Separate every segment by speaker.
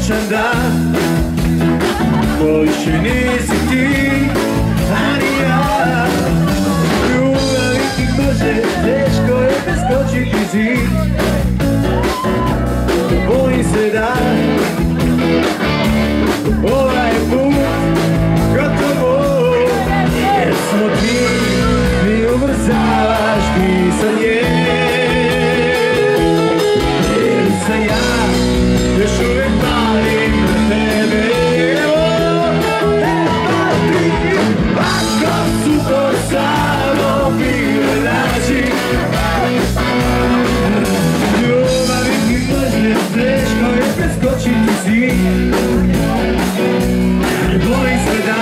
Speaker 1: srećan dan. To više nisi ti, a ni ja. Ljubavi ti Bože, teško je preskočiti zid. Bojim se da ovaj put gotovo, jer smo ti ubrzavaš pisanje. Jer se ja još uvijek palim na tebe. Ako su to samo bile laži, ljubavi ti Bože, teško je preskočiti zid. Bojim se da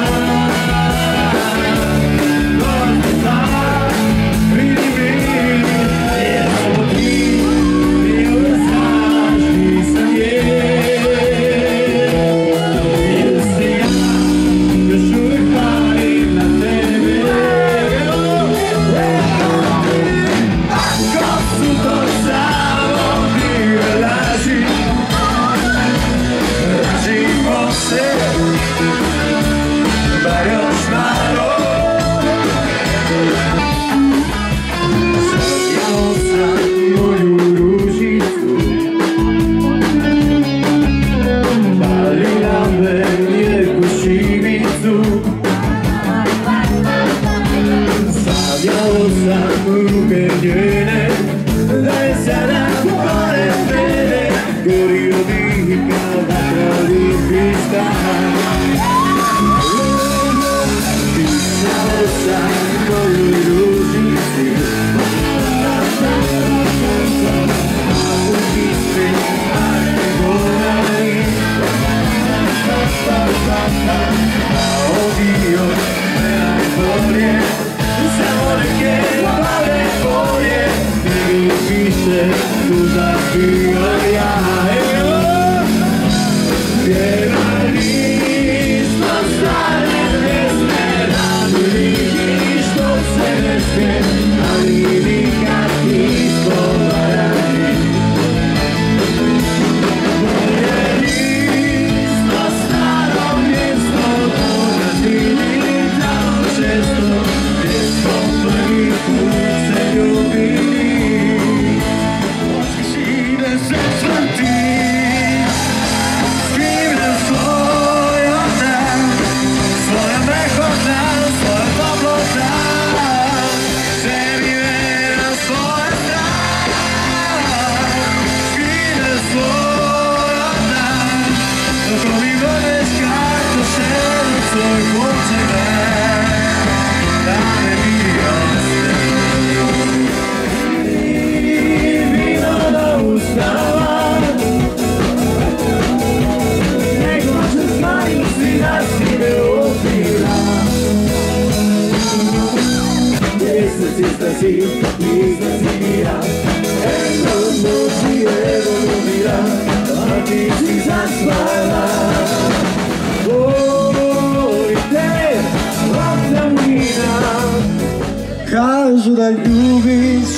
Speaker 2: kažu da ljubiš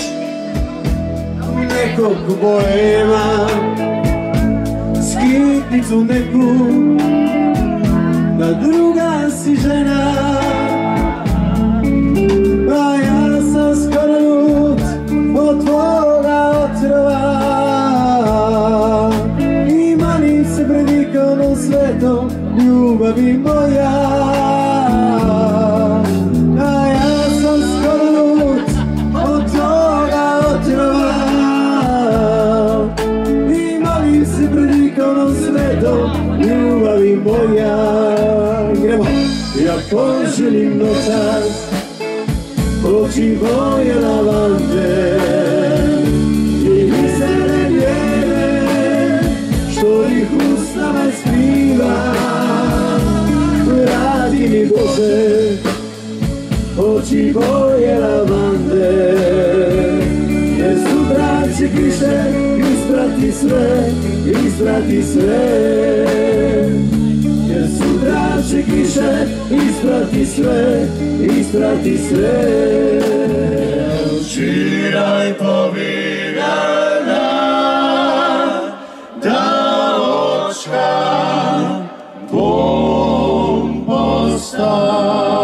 Speaker 2: nekog boema, skitnicu neku, da druga si žena. A ja sam skoro ljut od tvoga otrova i manim se pred ikonom svetom ljubavi moja. Ljubavi moja, gremo. Ja poželim noćas oči boje lavande i visele vjere što ih ustava skriva. Radi mi Bože oči boje lavande, jer sutra će kiše isprati sve, isprati sve. Jer sutra će kiše isprati sve, isprati sve.
Speaker 1: Včeraj povedala, da očka
Speaker 2: stad.